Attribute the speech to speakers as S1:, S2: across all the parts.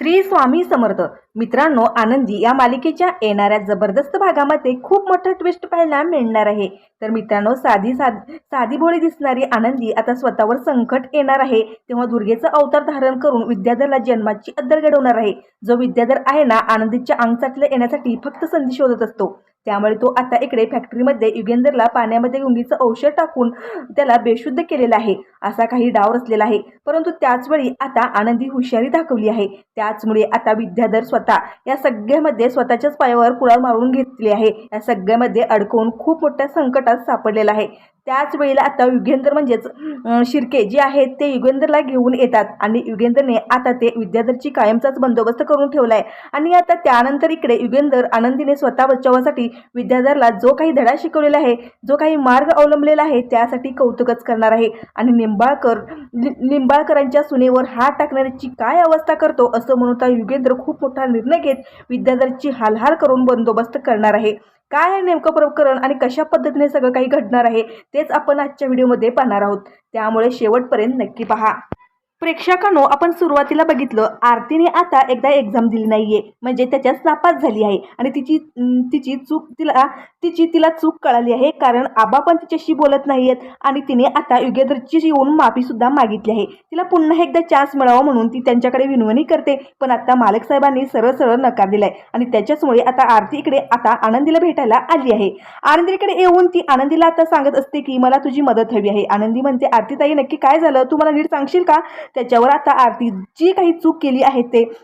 S1: श्री स्वामी समर्थ. मित्रांनो, आनंदी या मालिकेच्या येणाऱ्या जबरदस्त भागामध्ये खूप मोठा ट्विस्ट पाहायला मिळणार आहे. तर मित्रांनो, साधी भोळी दिसणारी आनंदी आता स्वतःवर संकट येणार आहे तेव्हा दुर्गेचा अवतार धारण करून विद्याधरला जन्माची अद्दल घडवणार आहे. जो विद्याधर आहे ना, आनंदीच्या अंग चाटले येण्यासाठी फक्त संधी शोधत असतो. त्यामुळे तो आता इकडे फॅक्टरीमध्ये युगेंदरला पाण्यामध्ये गुंगीचं औषध टाकून त्याला बेशुद्ध केलेलं आहे. असा काही डाव रचलेला आहे. परंतु त्याचवेळी आता आनंदी हुशारी दाखवली आहे. त्याचमुळे आता विद्याधर स्वतः या सगळ्यामध्ये स्वतःच्याच पायावर कुळा मारून घेतली आहे. या सगळ्यामध्ये अडकून खूप मोठ्या संकटात सापडलेला आहे. त्याच वेळेला आता युगेंदर म्हणजेच शिर्के जे आहेत ते युगेंदरला घेऊन येतात आणि युगेंदरने आता ते विद्याधरची कायमचाच बंदोबस्त करून ठेवलाय. आणि आता त्यानंतर इकडे युगेंदर आनंदीने स्वतः बचावासाठी विद्याधरला जो काही धडा शिकवलेला आहे, जो काही मार्ग अवलंबलेला आहे त्यासाठी कौतुकच करणार आहे. आणि निंबाळकरांच्या सुनेवर हात टाकण्याची काय अवस्था करतो असं म्हणून युगेंद्र खूप मोठा निर्णय घेत विद्याधरची हालहाल करून बंदोबस्त करणार आहे. काय आहे नेमकं प्रकरण आणि कशा पद्धतीने सगळं काही घडणार आहे तेच आपण आजच्या व्हिडिओमध्ये पाहणार आहोत. त्यामुळे शेवटपर्यंत नक्की पहा. प्रेक्षकांनो, आपण सुरुवातीला बघितलं आरतीने आता एकदा एक्झाम दिली नाहीये, म्हणजे त्याच्यात नापास झाली आहे आणि तिला चूक कळाली आहे. कारण आबा पण तिच्याशी बोलत नाहीयेत आणि तिने आता युगेंद्रची येऊन माफी सुद्धा मागितली आहे. तिला पुन्हा एकदा चान्स मिळावा म्हणून ती त्यांच्याकडे विनवणी करते, पण आता मालक साहेबांनी सरळ सरळ नकार दिलाय आणि त्याच्याचमुळे आता आरती इकडे आता आनंदीला भेटायला आली आहे. आनंदीकडे येऊन ती आनंदीला आता सांगत असते की मला तुझी मदत हवी आहे. आनंदी म्हणते, आरती ताई नक्की काय झालं, तू मला नीट सांगशील का? त्याच्यावर आता आरती जी काही चूक केली आहे,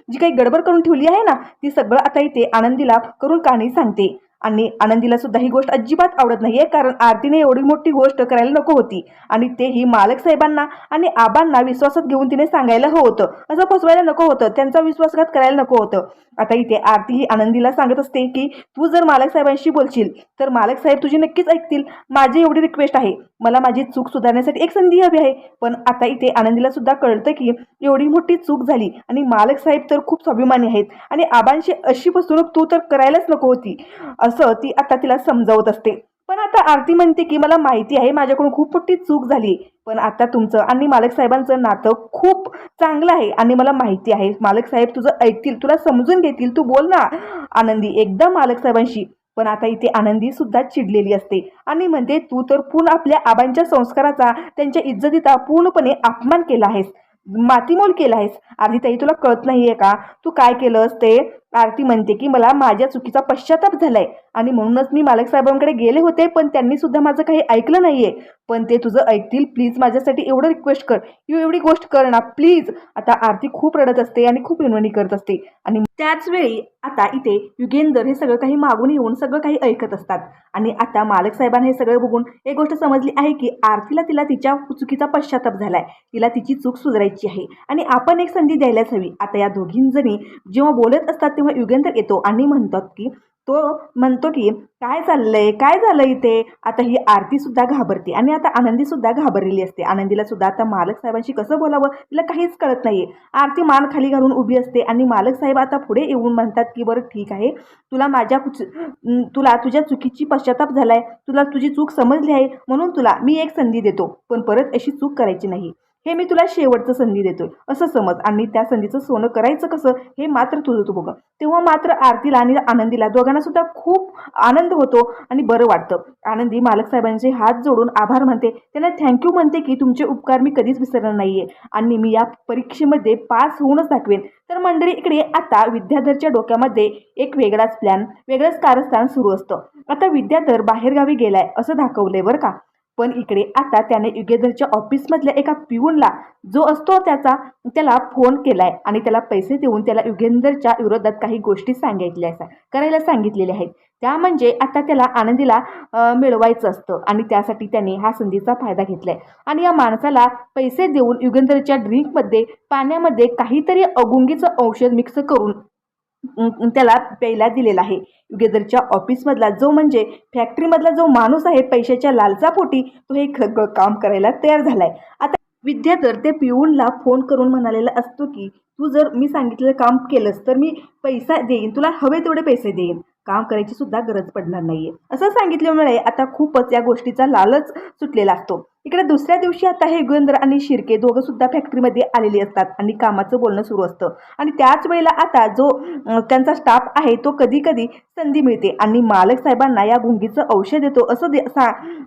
S1: जी काही गडबड करून ठेवली आहे ना, ती सगळं आता इथे आनंदीला करून कहाणी सांगते. आणि आनंदीला सुद्धा ही गोष्ट अजिबात आवडत नाहीये, कारण आरतीने एवढी मोठी गोष्ट करायला नको होती आणि तेही मालक साहेबांना आणि आबांना विश्वासात घेऊन तिने सांगायला हवं होतं. असं फसवायला नको होतं, त्यांचा विश्वासघात करायला नको होतं. आता इथे आरती ही आनंदीला सांगत असते की तू जर मालक साहेबांशी बोलशील तर मालक साहेब तुझी नक्कीच ऐकतील. माझी एवढी रिक्वेस्ट आहे, मला माझी चूक सुधारण्यासाठी एक संधी हवी आहे. पण आता इथे आनंदीला सुद्धा कळतं की एवढी मोठी चूक झाली आणि मालक साहेब तर खूप स्वाभिमानी आहेत आणि आबांशी अशी फसवणूक तू तर करायलाच नको होती, असं ती आता तिला समजावत असते. पण आता आरती म्हणते की मला माहिती आहे माझ्याकडून खूप मोठी चूक झाली, पण आता तुमचं आणि मालक साहेबांचं नातं खूप चांगलं आहे आणि मला माहिती आहे मालक साहेब तुझं ऐकतील, तुला समजून घेतील. तू बोल ना आनंदी एकदा मालक साहेबांशी. पण आता इथे आनंदी सुद्धा चिडलेली असते आणि म्हणते तू तर पूर्ण आपल्या आबांच्या संस्काराचा, त्यांच्या इज्जतीचा पूर्णपणे अपमान केला आहेस, मातीमोल केला आहेस. आरती ताई तुला कळत नाहीये का तू काय केलंस ते? आरती म्हणते की मला माझ्या चुकीचा पश्चाताप झालाय आणि म्हणूनच मी मालक साहेबांकडे गेले होते, पण त्यांनी सुद्धा माझं काही ऐकलं नाहीये. पण ते तुझं ऐकतील, प्लीज माझ्यासाठी एवढं रिक्वेस्ट कर, एवढी गोष्ट कर ना प्लीज. आता आरती खूप रडत असते आणि खूप विनवणी करत असते आणि त्याच वेळी आता इथे युगेंदर हे सगळं काही मागून येऊन सगळं काही ऐकत असतात. आणि आता मालक साहेबांना हे सगळं बघून एक गोष्ट समजली आहे की आरतीला तिच्या चुकीचा पश्चाताप झालाय, तिला तिची चूक सुधारायची आहे आणि आपण एक संधी द्यायलाच हवी. आता या दोघींजणी जेव्हा बोलत असतात तेव्हा युगेंदर येतो आणि म्हणतो की काय चाललंय, काय झालं इथे? आता ही आरती सुद्धा घाबरते आणि आता आनंदी सुद्धा घाबरलेली असते. आनंदीला सुद्धा आता मालक साहेबांशी कसं बोलावं तिला काहीच कळत नाहीये. आरती मान खाली घालून उभी असते आणि मालक साहेब आता पुढे येऊन म्हणतात की बरं ठीक आहे, तुला तुझ्या चुकीची पश्चाताप झालाय, तुला तुझी चूक समजली आहे, म्हणून तुला मी एक संधी देतो, पण परत अशी चूक करायची नाही. हे मी तुला शेवटचं संधी देतोय असं समज आणि त्या संधीचं सोनं करायचं कसं हे मात्र तू बघ. तेव्हा मात्र आरतीला आणि आनंदीला दोघांना सुद्धा खूप आनंद होतो आणि बरं वाटतं. आनंदी मालक साहेबांचे हात जोडून आभार म्हणते, त्यांना थँक्यू म्हणते की तुमचे उपकार मी कधीच विसरणार नाहीये आणि मी या परीक्षेमध्ये पास होऊनच दाखवेन. तर मंडळी इकडे आता विद्याधरच्या डोक्यामध्ये एक वेगळाच प्लॅन, वेगळंच कारस्थान सुरू असतं. आता विद्याधर बाहेरगावी गेलाय असं दाखवलंय बरं का. पण इकडे आता त्याने युगेंदरच्या ऑफिसमधल्या एका पिऊनला जो असतो त्याला फोन केलाय आणि त्याला पैसे देऊन त्याला युगेंदरच्या विरोधात काही गोष्टी करायला सांगितलेल्या आहेत. त्या म्हणजे आता त्याला आनंदीला मिळवायचं असतं आणि त्यासाठी त्याने हा संधीचा फायदा घेतलाय आणि या माणसाला पैसे देऊन युगेंदरच्या ड्रिंकमध्ये, पाण्यामध्ये काहीतरी अगुंगीचं औषध मिक्स करून त्याला प्यायला दिलेला आहे. युगेंदरच्या ऑफिसमधला जो म्हणजे फॅक्टरीमधला जो माणूस आहे, पैशाच्या लालचापोटी तो हे सगळं काम करायला तयार झालाय. आता विद्याधर ते पिऊनला फोन करून म्हणालेला असतो की तू जर मी सांगितलेलं काम केलंस तर मी पैसा देईन, तुला हवे तेवढे पैसे देईन, काम करायची सुद्धा गरज पडणार नाहीये असं सांगितल्यामुळे आता खूपच या गोष्टीचा लालच सुटलेला असतो. इकडे दुसऱ्या दिवशी आता हे युगेंद्र आणि शिर्के दोघं सुद्धा फॅक्टरीमध्ये आलेले असतात आणि कामाचं बोलणं सुरू असतं आणि त्याच वेळेला आता जो त्यांचा स्टाफ आहे तो कधी कधी संधी मिळते आणि मालक साहेबांना या गुंगीचं औषध देतो असं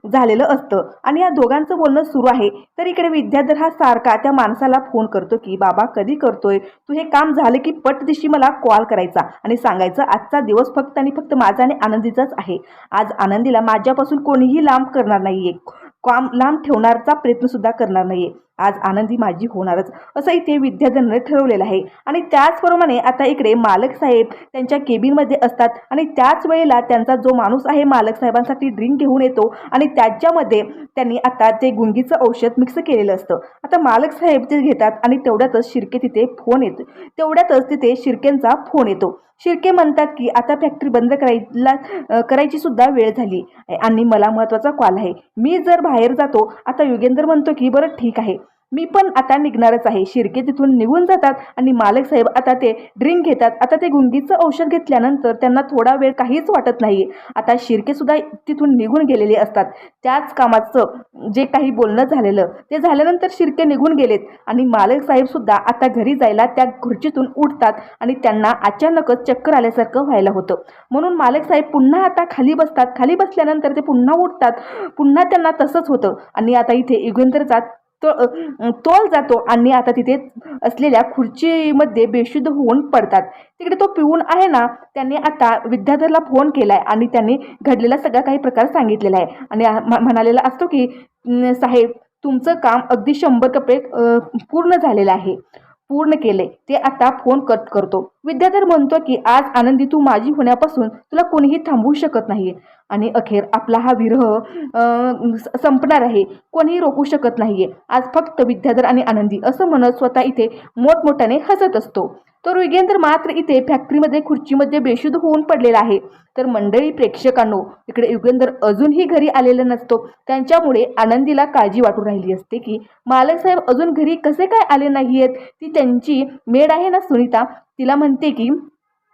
S1: झालेलं असतं आणि या दोघांचं बोलणं सुरू आहे. तर इकडे विद्याधर हा सारखा त्या माणसाला फोन करतो की बाबा कधी करतोय तू, हे काम झालं की पट दिवशी मला कॉल करायचा आणि सांगायचं आजचा दिवस फक्त आणि फक्त माझा आणि आनंदीचाच आहे. आज आनंदीला माझ्यापासून कोणीही लांब करणार नाहीये, काम लांब ठेवण्याचा प्रयत्न सुद्धा करणार नाहीये. आज आनंदी माझी होणारच असं इथे विद्याधरने ठरवलेलं आहे. आणि त्याचप्रमाणे आता इकडे मालक साहेब त्यांच्या केबिनमध्ये असतात आणि त्याच वेळेला त्यांचा जो माणूस आहे मालक साहेबांसाठी ड्रिंक घेऊन येतो आणि त्याच्यामध्ये त्यांनी आता ते गुंगीचं औषध मिक्स केलेलं असतं. आता मालक साहेब ते घेतात आणि तेवढ्यातच शिर्के तिथे फोन येतो. तेवढ्यातच तिथे शिर्केंचा फोन येतो. शिर्के म्हणतात की आता फॅक्टरी बंद करायची सुद्धा वेळ झाली आणि मला महत्त्वाचा कॉल आहे, मी जर बाहेर जातो. आता युगेंद्र म्हणतो की बरं ठीक आहे, मी पण आता निघणारच आहे. शिर्के तिथून निघून जातात आणि मालक साहेब आता ते ड्रिंक घेतात. आता ते गुंगीचं औषध घेतल्यानंतर त्यांना थोडा वेळ काहीच वाटत नाही. आता शिर्के सुद्धा तिथून निघून गेलेले असतात. त्याच कामाचं जे काही बोलणं झालेलं ते झाल्यानंतर शिर्के निघून गेलेत आणि मालक साहेब सुद्धा आता घरी जायला त्या खुर्चीतून उठतात आणि त्यांना अचानकच चक्कर आल्यासारखं व्हायला होतं. म्हणून मालक साहेब पुन्हा आता खाली बसतात. खाली बसल्यानंतर ते पुन्हा उठतात. पुन्हा त्यांना तसंच होतं आणि आता इथे युगेंद्रचा तोल जातो आणि आता तिथे असलेल्या खुर्चीमध्ये बेशुद्ध होऊन पडतात. तिकडे तो पिऊन आहे ना, त्याने आता विद्याधरला फोन केलाय आणि त्यांनी घडलेला सगळा काही प्रकार सांगितलेला आहे आणि म्हणालेला असतो की साहेब तुमचं काम अगदी 100% पूर्ण झालेलं आहे, पूर्ण केले. ते आता फोन कट करतो. विद्याधर म्हणतो की आज आनंदी तू माझी होण्यापासून तुला कोणीही थांबवू शकत नाही आणि अखेर आपला हा विरह संपणार आहे, कोणीही रोखू शकत नाहीये. आज फक्त विद्याधर आणि आनंदी असं म्हणत स्वतः इथे मोठमोठ्याने हसत असतो. तर युगेंद्र मात्र इथे फॅक्टरीमध्ये खुर्चीमध्ये बेशुद्ध होऊन पडलेला आहे. तर मंडळी प्रेक्षकांनो, इकडे युगेंद्र अजूनही घरी आलेला नसतो. त्यांच्यामुळे आनंदीला काळजी वाटू राहिली असते की मालक साहेब अजून घरी कसे काय आले नाहीयेत. ती त्यांची मेड आहे ना सुनीता, तिला म्हणते की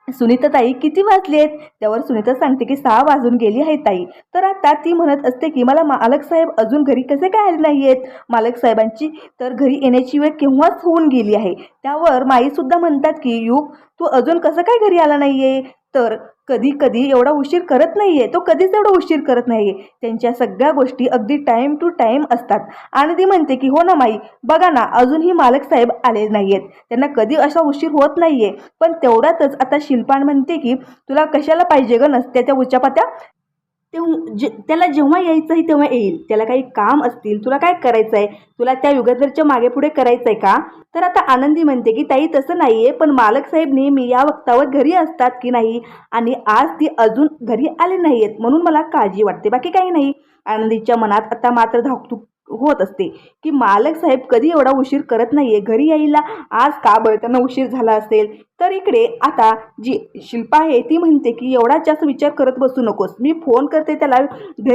S1: सुनीता ताई किती वाजलेत. त्यावर सुनीता सांगते की 6 वाजून गेली आहे ताई. तर आता ती म्हणत असते की मला मालक साहेब अजून घरी कसे काय आले नाहीयेत. मालक साहेबांची तर घरी येण्याची वेळ केव्हाच होऊन गेली आहे. त्यावर माई सुद्धा म्हणतात की युग तू अजून कसं काय घरी आला नाहीये. तर कधी कधी एवढा उशीर करत नाहीये, तो कधीच एवढा उशीर करत नाहीये. त्यांच्या सगळ्या गोष्टी अगदी टाइम टू टाइम असतात. आणि ती म्हणते की हो ना माई, बघा ना अजूनही मालक साहेब आले नाहीयेत, त्यांना कधी असा उशीर होत नाहीये. पण तेवढ्यातच आता शिल्पान म्हणते की तुला कशाला पाहिजे ग नसत्याच्या उच्चापात्या, त्याला जेव्हा यायचं आहे तेव्हा येईल. त्याला काही काम असतील, तुला काय करायचं आहे, तुला त्या युगंधरच्या मागे पुढे करायचं आहे का. तर आता आनंदी म्हणते की ताई तसं नाहीये, पण मालक साहेब नेहमी या वक्तावर घरी असतात की नाही आणि आज ती अजून घरी आले नाहीयेत म्हणून मला काळजी वाटते, बाकी काही नाही. आनंदीच्या मनात आता मात्र धाकधूक होत असते की मालक साहेब कधी एवढा उशीर करत नाहीये घरी यायला, आज का बरं त्यांना उशीर झाला असेल. तर इकडे आता जी शिल्पा आहे ती म्हणते की एवढा जास्त विचार करत बसू नकोस, मी फोन करते त्याला,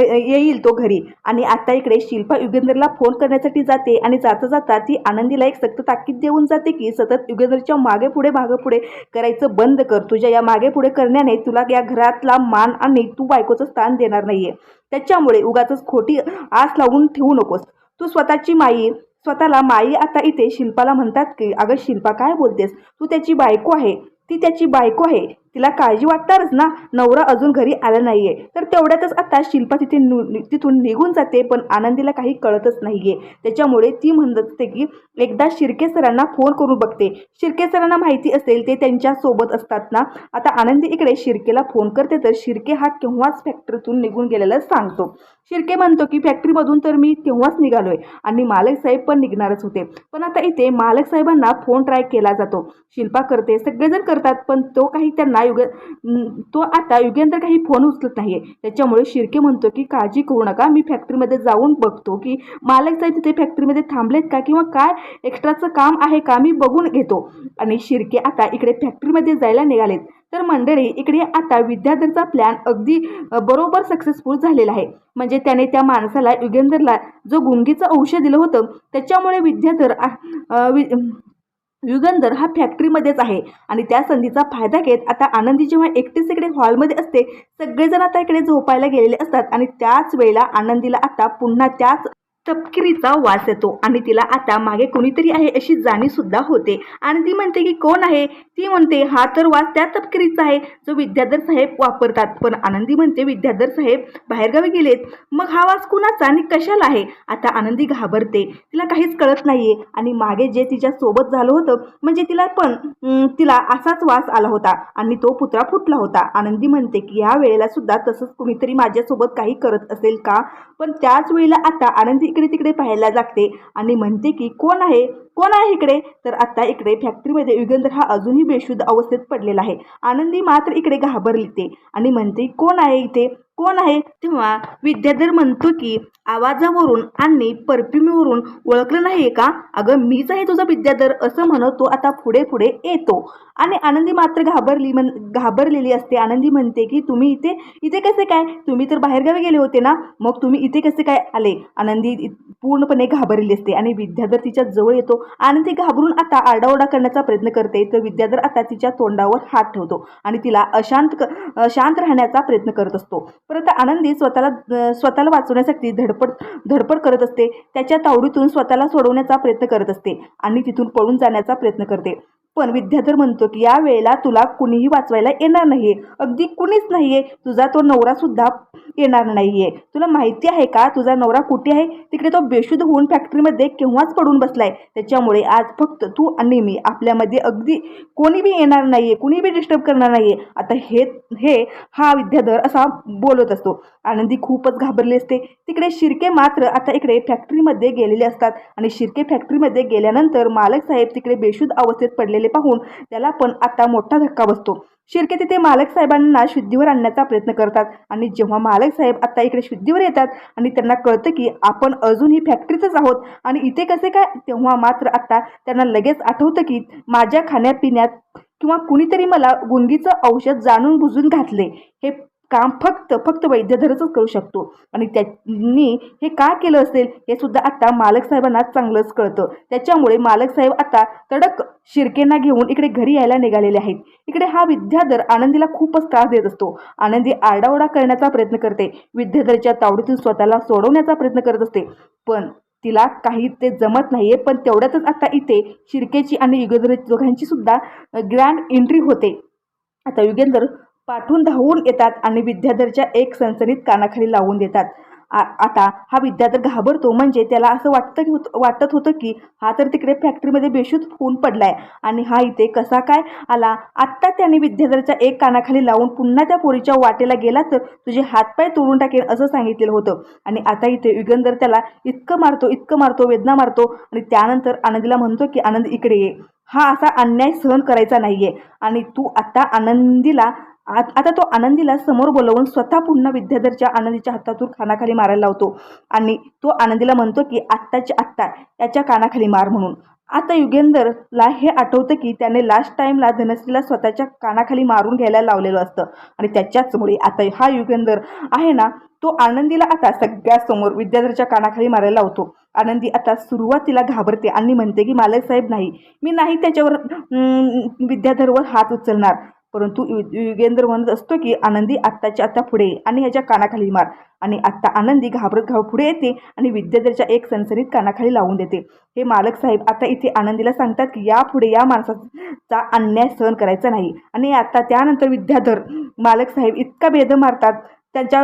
S1: येईल तो घरी. आणि आता इकडे शिल्पा युगेंद्रला फोन करण्यासाठी जाते आणि जाता जाता ती आनंदीला एक सक्त ताकीद देऊन जाते की सतत युगेंद्रच्या मागे पुढे करायचं बंद कर. तुझ्या या मागे पुढे करण्याने तुला या घरातला मान आणि तू बायकोचं स्थान देणार नाहीये. त्याच्यामुळे उगाचच खोटी आस लावून ठेवू नकोस. तू स्वतःला माई आता इथे शिल्पाला म्हणतात की अगं शिल्पा काय बोलतेस, तू त्याची बायको आहे, ती त्याची बायको आहे, तिला काळजी वाटणारच ना, नवरा अजून घरी आला नाहीये. तर तेवढ्यातच आता शिल्पा तिथून निघून जाते. पण आनंदीला काही कळतच नाहीये. त्याच्यामुळे ती म्हणत असते की एकदा शिर्के सरांना फोन करून बघते. शिर्के सरांना माहिती असेल, ते त्यांच्या सोबत असतात ना. आता आनंदी इकडे शिर्केला फोन करते तर शिर्के हा केव्हाच फॅक्टरीतून निघून गेलेला सांगतो. शिर्के म्हणतो की फॅक्टरीमधून तर मी तेव्हाच निघालोय आणि मालक साहेब पण निघणारच होते. पण आता इथे मालक साहेबांना फोन ट्राय केला जातो. शिल्पा करते, सगळेजण करतात, पण तो आता युगेंद्र काही फोन उचलत नाहीये. त्याच्यामुळे शिर्के म्हणतो की काळजी करू नका, मी फॅक्टरीमध्ये जाऊन बघतो की मालक साहेब तिथे फॅक्टरीमध्ये थांबलेत का किंवा काय एक्स्ट्राचं काम आहे का, मी बघून घेतो. आणि शिर्के आता इकडे फॅक्टरीमध्ये जायला निघालेत. तर मंडळी इकडे आता विद्याधरचा प्लॅन अगदी बरोबर सक्सेसफुल झालेला आहे. म्हणजे त्याने त्या माणसाला युगेंद्रला जो गुंगीचं औषध दिलं होतं त्याच्यामुळे युगंधर हा फॅक्टरीमध्येच आहे आणि त्या संधीचा फायदा घेत आता आनंदी जेव्हा एकटीच इकडे हॉलमध्ये असते, सगळेजण आता इकडे झोपायला गेलेले असतात आणि त्याच वेळेला आनंदीला आता पुन्हा त्याच तपकिरीचा वास येतो आणि तिला आता मागे कोणीतरी आहे अशी जाणीव सुद्धा होते. आणि ती म्हणते की कोण आहे. ती म्हणते हा तर वास त्या तपकिरीचा आहे जो विद्याधर साहेब वापरतात. पण आनंदी म्हणते विद्याधर साहेब बाहेरगावी गेलेत, मग हा वास कुणाचा आणि कशाला आहे. आता आनंदी घाबरते, तिला काहीच कळत नाहीये. आणि मागे जे तिच्या सोबत झालं होतं म्हणजे तिला असाच वास आला होता आणि तो पुतळा फुटला होता. आनंदी म्हणते की या वेळेला सुद्धा तसंच कुणीतरी माझ्यासोबत काही करत असेल का. पण त्याच वेळेला आता आनंदी इकडे तिकडे पाहायला लागते आणि म्हणते की कोण आहे इकडे. तर आता इकडे फॅक्टरीमध्ये युगेंद्र हा अजूनही बेशुद्ध अवस्थेत पडलेला आहे. आनंदी मात्र इकडे घाबरली आणि म्हणते कोण आहे इथे, कोण आहे. तेव्हा विद्याधर म्हणतो की आवाजावरून आणि परफ्यूमवरून ओळखलं नाहीये का. अगं मीच आहे तुझा विद्याधर असं म्हणत तो आता पुढे पुढे येतो. आणि आनंदी मात्र घाबरलेली असते. आनंदी म्हणते की तुम्ही इथे कसे काय, तुम्ही तर बाहेरगावी गेले होते ना, मग तुम्ही इथे कसे काय आले. आनंदी पूर्णपणे घाबरलेली असते आणि विद्याधर तिच्या जवळ येतो. आनंदी घाबरून आता आरडाओरडा करण्याचा प्रयत्न करते. तर विद्याधर आता तिच्या तोंडावर हात ठेवतो आणि तिला शांत राहण्याचा प्रयत्न करत असतो. परंतु आनंदी स्वतःला वाचवण्यासाठी धडपड करत असते. त्याच्या तावडीतून स्वतःला सोडवण्याचा प्रयत्न करत असते आणि तिथून पळून जाण्याचा प्रयत्न करते. पण विद्याधर म्हणतो की या वेळेला तुला कुणीही वाचवायला येणार नाहीये, अगदी कुणीच नाहीये, तुझा तो नवरा सुद्धा येणार नाहीये. तुला माहिती आहे का तुझा नवरा कुठे आहे. तिकडे तो बेशुद्ध होऊन फॅक्टरीमध्ये केव्हाच पडून बसलाय. त्याच्यामुळे आज फक्त तू आणि मी, आपल्यामध्ये अगदी कोणी बी येणार नाहीये, कुणी बी डिस्टर्ब करणार नाहीये. आता हा विद्याधर असा बोलत असतो. आनंदी खूपच घाबरली असते. तिकडे शिर्के मात्र आता इकडे फॅक्टरीमध्ये गेलेले असतात आणि शिर्के फॅक्टरीमध्ये गेल्यानंतर मालक साहेब तिकडे बेशुद्ध अवस्थेत पडलेले पाहून त्याला पण आता मोठा धक्का बसतो. शिर्के तिथे मालक साहेबांना शुद्धीवर आणण्याचा प्रयत्न करतात आणि जेव्हा मालक साहेब आता इकडे शुद्धीवर येतात आणि त्यांना कळतं की आपण अजूनही फॅक्टरीतच आहोत आणि इथे कसे काय, तेव्हा मात्र आता त्यांना लगेच आठवतं की माझ्या खाण्यापिण्यात किंवा कुणीतरी मला गुंगीचं औषध जाणून बुजून घातले. हे काम फक्त वैद्यधरच करू शकतो आणि त्यांनी हे का केलं असेल हे सुद्धा आता मालक साहेबांना चांगलंच कळतं. त्याच्यामुळे मालक साहेब आता तडक शिर्केंना घेऊन इकडे घरी यायला निघालेले आहेत. इकडे हा विद्याधर आनंदीला खूपच त्रास देत असतो. आनंदी आरडाओरडा करण्याचा प्रयत्न करते, विद्याधरच्या तावडीतून स्वतःला सोडवण्याचा प्रयत्न करत असते. पण तिला काही ते जमत नाहीये. पण तेवढ्यातच आता इथे शिर्केची आणि युगेंद्र दोघांची सुद्धा ग्रँड एंट्री होते. आता युगेंद्र पाठून धावून येतात आणि विद्याधरच्या एक सणसणीत कानाखाली लावून देतात. आता हा विद्याधर घाबरतो. म्हणजे त्याला असं वाटत होतं की हा तर तिकडे फॅक्टरीमध्ये बेशुद्ध होऊन पडलाय आणि हा इथे कसा काय आला. आत्ता त्याने विद्याधरच्या एक कानाखाली लावून पुन्हा त्या पोरीच्या वाटेला गेला तर तुझे हातपाय तोडून टाकेल असं सांगितलेलं होतं. आणि आता इथे युगेंद्र त्याला इतकं मारतो, वेदना मारतो आणि त्यानंतर आनंदीला म्हणतो की आनंद इकडे ये, हा असा अन्याय सहन करायचा नाहीये. आणि तू आता तो आनंदीला समोर बोलवून स्वतः पुन्हा विद्याधरच्या आनंदीच्या हातातून कानाखाली मारायला लावतो आणि तो आनंदीला म्हणतो की आत्ताच्या आत्ता याच्या कानाखाली मार म्हणून. आता युगेंद्रला हे आठवतं की त्याने लास्ट टाइमला धनश्रीला स्वतःच्या कानाखाली मारून घ्यायला लावलेलं असतं आणि त्याच्याचमुळे आता हा युगेंद्र आहे ना, तो आनंदीला आता सगळ्यासमोर विद्याधरच्या कानाखाली मारायला लावतो. आनंदी आता सुरुवातीला घाबरते आणि म्हणते की मालक साहेब नाही, मी नाही त्याच्यावर विद्याधरवर हात उचलणार. परंतु युगेंद्र म्हणत असतो की आनंदी आत्ताच्या आत्ता पुढे आणि ह्याच्या कानाखाली मार. आणि आत्ता आनंदी घाबरत पुढे येते आणि विद्याधरच्या एक सणसणीत कानाखाली लावून देते. हे मालक साहेब आता इथे आनंदीला सांगतात की यापुढे या माणसाचा अन्याय सहन करायचा नाही. आणि आता त्यानंतर विद्याधर मालक साहेब इतका भेद मारतात त्याच्या